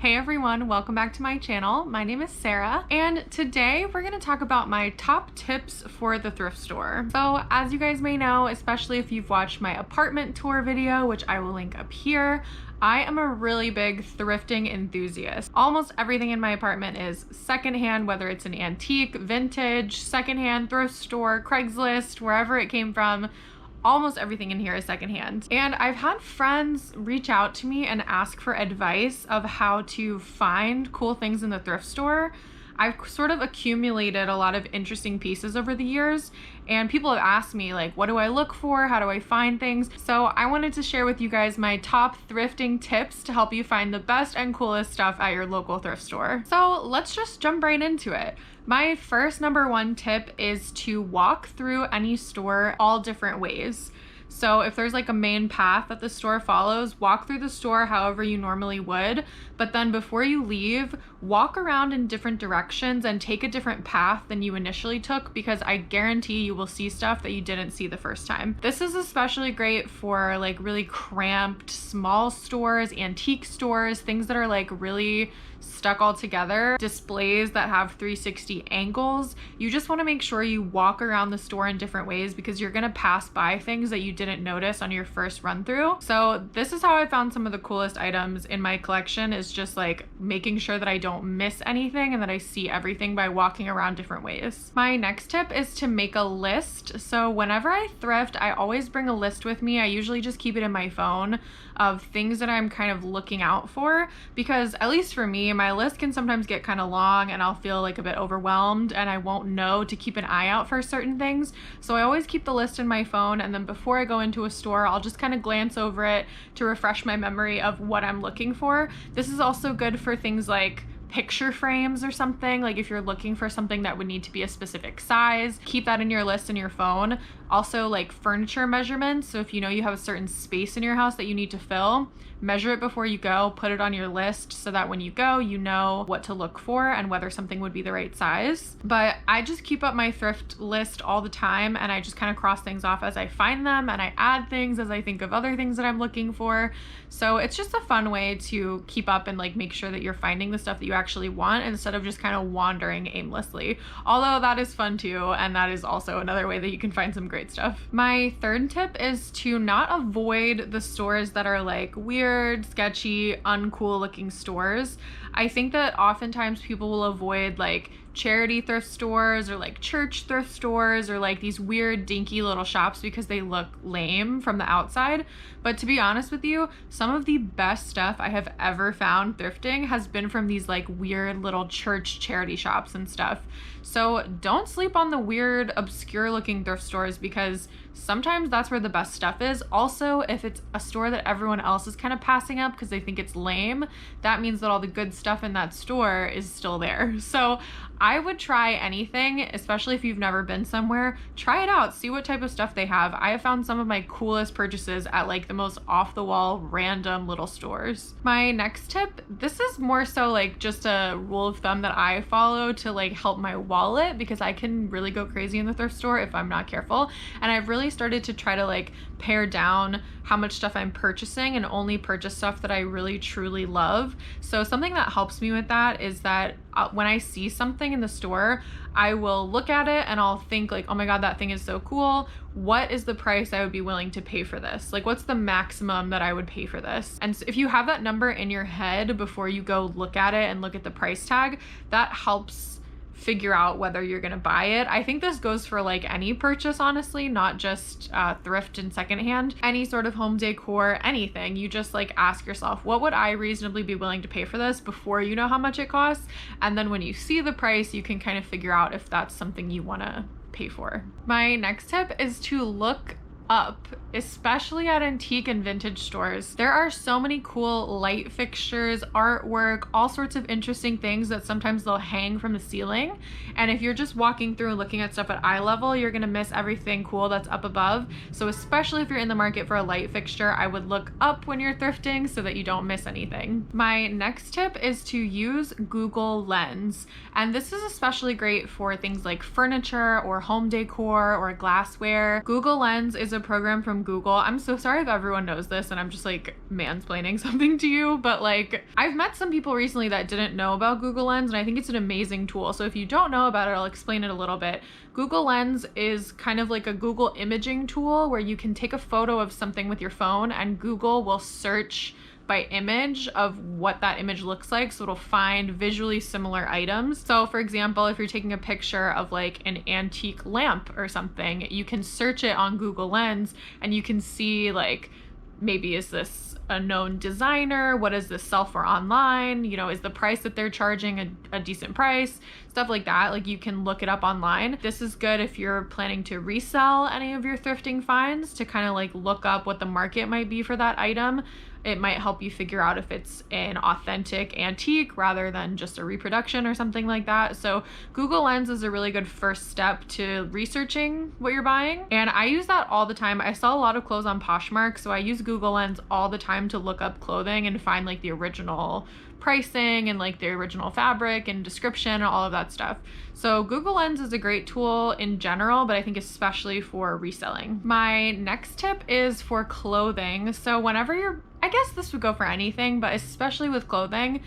Hey everyone, welcome back to my channel. My name is Sarah, and today we're going to talk about my top tips for the thrift store. So as you guys may know, especially if you've watched my apartment tour video, which I will link up here, I am a really big thrifting enthusiast. Almost everything in my apartment is secondhand, whether it's an antique, vintage, secondhand, thrift store, Craigslist, wherever it came from. Almost everything in here is secondhand. And I've had friends reach out to me and ask for advice of how to find cool things in the thrift store. I've sort of accumulated a lot of interesting pieces over the years, and people have asked me like, what do I look for? How do I find things? So I wanted to share with you guys my top thrifting tips to help you find the best and coolest stuff at your local thrift store. So let's just jump right into it. My first number one tip is to walk through any store all different ways. So if there's like a main path that the store follows, walk through the store however you normally would, but then before you leave, walk around in different directions and take a different path than you initially took, because I guarantee you will see stuff that you didn't see the first time. This is especially great for like really cramped small stores, antique stores, things that are like really stuck all together, displays that have 360 angles. You just want to make sure you walk around the store in different ways, because you're going to pass by things that you didn't notice on your first run through. So this is how I found some of the coolest items in my collection, is just like making sure that I don't miss anything and that I see everything by walking around different ways. My next tip is to make a list. So whenever I thrift, I always bring a list with me. I usually just keep it in my phone of things that I'm kind of looking out for, because at least for me, my list can sometimes get kind of long and I'll feel like a bit overwhelmed and I won't know to keep an eye out for certain things. So I always keep the list in my phone, and then before I go into a store, I'll just kind of glance over it to refresh my memory of what I'm looking for. This is also good for things like picture frames or something. Like if you're looking for something that would need to be a specific size, keep that in your list in your phone. Also like furniture measurements. So if you know you have a certain space in your house that you need to fill, measure it before you go, put it on your list so that when you go, you know what to look for and whether something would be the right size. But I just keep up my thrift list all the time, and I just kind of cross things off as I find them, and I add things as I think of other things that I'm looking for. So it's just a fun way to keep up and like make sure that you're finding the stuff that you actually want instead of just kind of wandering aimlessly. Although that is fun too, and that is also another way that you can find some great stuff. My third tip is to not avoid the stores that are like weird, sketchy, uncool looking stores. I think that oftentimes people will avoid like charity thrift stores or like church thrift stores or like these weird dinky little shops because they look lame from the outside. But to be honest with you, some of the best stuff I have ever found thrifting has been from these like weird little church charity shops and stuff. So don't sleep on the weird, obscure looking thrift stores, because sometimes that's where the best stuff is. Also, if it's a store that everyone else is kind of passing up because they think it's lame, that means that all the good stuff in that store is still there. So I would try anything, especially if you've never been somewhere. Try it out, see what type of stuff they have. I have found some of my coolest purchases at like the most off-the-wall random little stores. My next tip, this is more so like just a rule of thumb that I follow to like help my wallet, because I can really go crazy in the thrift store if I'm not careful. And I've really started to try to like pare down how much stuff I'm purchasing and only purchase stuff that I really truly love. So something that helps me with that is that when I see something in the store, I will look at it and I'll think like, oh my God, that thing is so cool. What is the price I would be willing to pay for this? Like, what's the maximum that I would pay for this? And so if you have that number in your head before you go look at it and look at the price tag, that helps figure out whether you're gonna buy it. I think this goes for like any purchase, honestly, not just thrift and secondhand. Any sort of home decor, anything. You just like ask yourself, what would I reasonably be willing to pay for this before you know how much it costs? And then when you see the price, you can kind of figure out if that's something you wanna pay for. My next tip is to look up, especially at antique and vintage stores. There are so many cool light fixtures, artwork, all sorts of interesting things that sometimes they'll hang from the ceiling. And if you're just walking through and looking at stuff at eye level, you're gonna miss everything cool that's up above. So especially if you're in the market for a light fixture, I would look up when you're thrifting so that you don't miss anything. My next tip is to use Google Lens. And this is especially great for things like furniture or home decor or glassware. Google Lens is a a program from Google. I'm so sorry if everyone knows this and I'm just like mansplaining something to you, but like I've met some people recently that didn't know about Google Lens, and I think it's an amazing tool. So if you don't know about it, I'll explain it a little bit. Google Lens is kind of like a Google imaging tool where you can take a photo of something with your phone and Google will search by image of what that image looks like, so it'll find visually similar items. So for example, if you're taking a picture of like an antique lamp or something, you can search it on Google Lens and you can see like, maybe is this a known designer? What does this sell for online? You know, is the price that they're charging a decent price? Stuff like that. Like you can look it up online. This is good if you're planning to resell any of your thrifting finds, to kind of like look up what the market might be for that item. It might help you figure out if it's an authentic antique rather than just a reproduction or something like that. So Google Lens is a really good first step to researching what you're buying. And I use that all the time. I sell a lot of clothes on Poshmark, so I use Google Lens all the time to look up clothing and find like the original pricing and like the original fabric and description and all of that stuff. So Google Lens is a great tool in general, but I think especially for reselling. My next tip is for clothing. So whenever you're, I guess this would go for anything, but especially with clothing,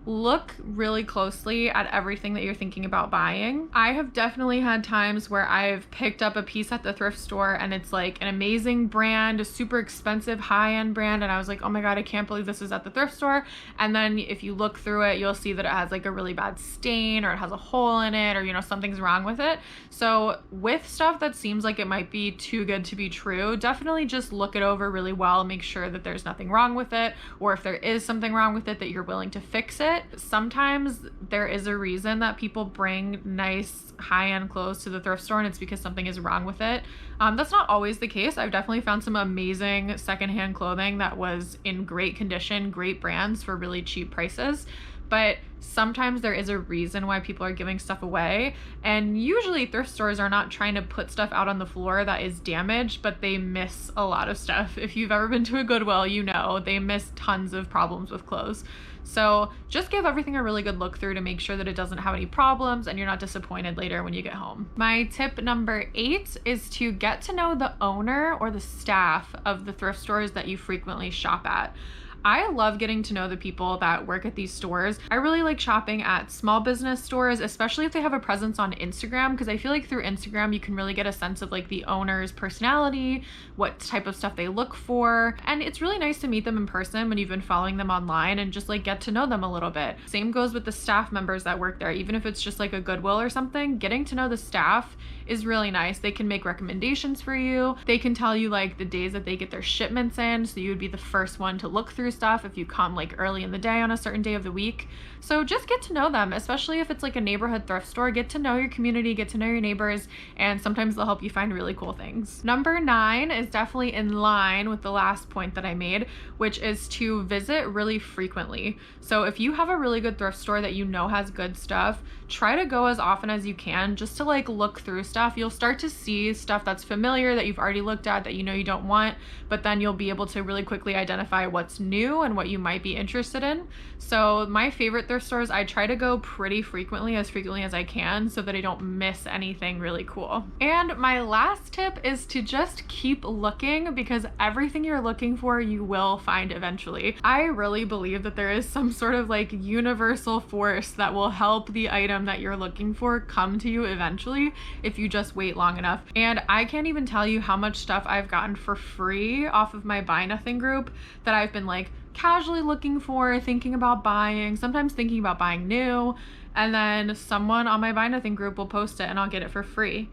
look really closely at everything that you're thinking about buying. I have definitely had times where I've picked up a piece at the thrift store and it's like an amazing brand, a super expensive high-end brand, and I was like, oh my god, I can't believe this is at the thrift store. And then if you look through it, you'll see that it has like a really bad stain, or it has a hole in it, or you know, something's wrong with it. So with stuff that seems like it might be too good to be true, definitely just look it over really well, make sure that there's nothing wrong with it, or if there is something wrong with it, that you're willing to fix it. Sometimes there is a reason that people bring nice high-end clothes to the thrift store, and it's because something is wrong with it. That's not always the case. I've definitely found some amazing secondhand clothing that was in great condition, great brands for really cheap prices. But sometimes there is a reason why people are giving stuff away, and usually thrift stores are not trying to put stuff out on the floor that is damaged, but they miss a lot of stuff. If you've ever been to a Goodwill, you know they miss tons of problems with clothes. So just give everything a really good look through to make sure that it doesn't have any problems and you're not disappointed later when you get home. My tip number 8 is to get to know the owner or the staff of the thrift stores that you frequently shop at. I love getting to know the people that work at these stores. I really like shopping at small business stores, especially if they have a presence on Instagram, because I feel like through Instagram you can really get a sense of like the owner's personality, what type of stuff they look for, and it's really nice to meet them in person when you've been following them online and just like get to know them a little bit. Same goes with the staff members that work there. Even if it's just like a Goodwill or something, getting to know the staff is really nice. They can make recommendations for you. They can tell you like the days that they get their shipments in, so you would be the first one to look through stuff if you come like early in the day on a certain day of the week. So just get to know them, especially if it's like a neighborhood thrift store. Get to know your community, get to know your neighbors, and sometimes they'll help you find really cool things. Number 9 is definitely in line with the last point that I made, which is to visit really frequently. So if you have a really good thrift store that you know has good stuff, try to go as often as you can just to like look through stuff. You'll start to see stuff that's familiar that you've already looked at that you know you don't want, but then you'll be able to really quickly identify what's new and what you might be interested in. So my favorite thrift stores, I try to go pretty frequently as I can, so that I don't miss anything really cool. And my last tip is to just keep looking, because everything you're looking for you will find eventually. I really believe that there is some sort of like universal force that will help the item that you're looking for come to you eventually if you just wait long enough. And I can't even tell you how much stuff I've gotten for free off of my Buy Nothing group that I've been like casually looking for, thinking about buying, sometimes thinking about buying new, and then someone on my Buy Nothing group will post it and I'll get it for free.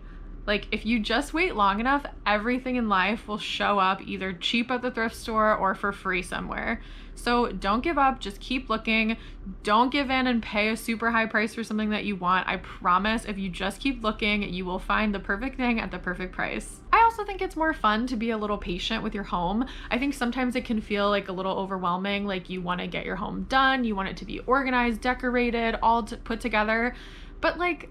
Like if you just wait long enough, everything in life will show up either cheap at the thrift store or for free somewhere. So don't give up, just keep looking. Don't give in and pay a super high price for something that you want. I promise if you just keep looking, you will find the perfect thing at the perfect price. I also think it's more fun to be a little patient with your home. I think sometimes it can feel like a little overwhelming, like you want to get your home done, you want it to be organized, decorated, all put together. But like,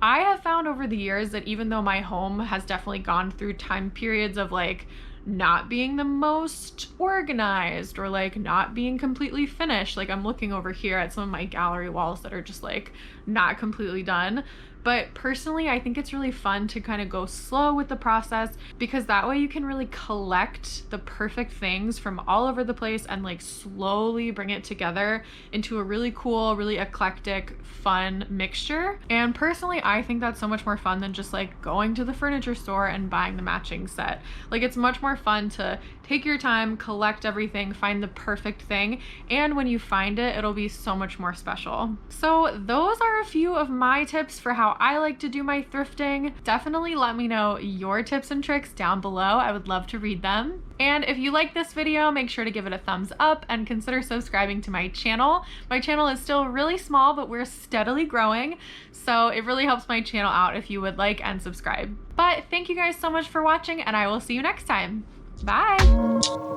I have found over the years that even though my home has definitely gone through time periods of like not being the most organized or like not being completely finished, like I'm looking over here at some of my gallery walls that are just like not completely done, But personally, I think it's really fun to kind of go slow with the process, because that way you can really collect the perfect things from all over the place and like slowly bring it together into a really cool, really eclectic, fun mixture. And personally, I think that's so much more fun than just like going to the furniture store and buying the matching set. Like, it's much more fun to take your time, collect everything, find the perfect thing, and when you find it, it'll be so much more special. So those are a few of my tips for how I like to do my thrifting. Definitely let me know your tips and tricks down below. I would love to read them. And if you like this video, make sure to give it a thumbs up and consider subscribing to my channel. My channel is still really small, but we're steadily growing, so it really helps my channel out if you would like and subscribe. But thank you guys so much for watching, and I will see you next time. Bye!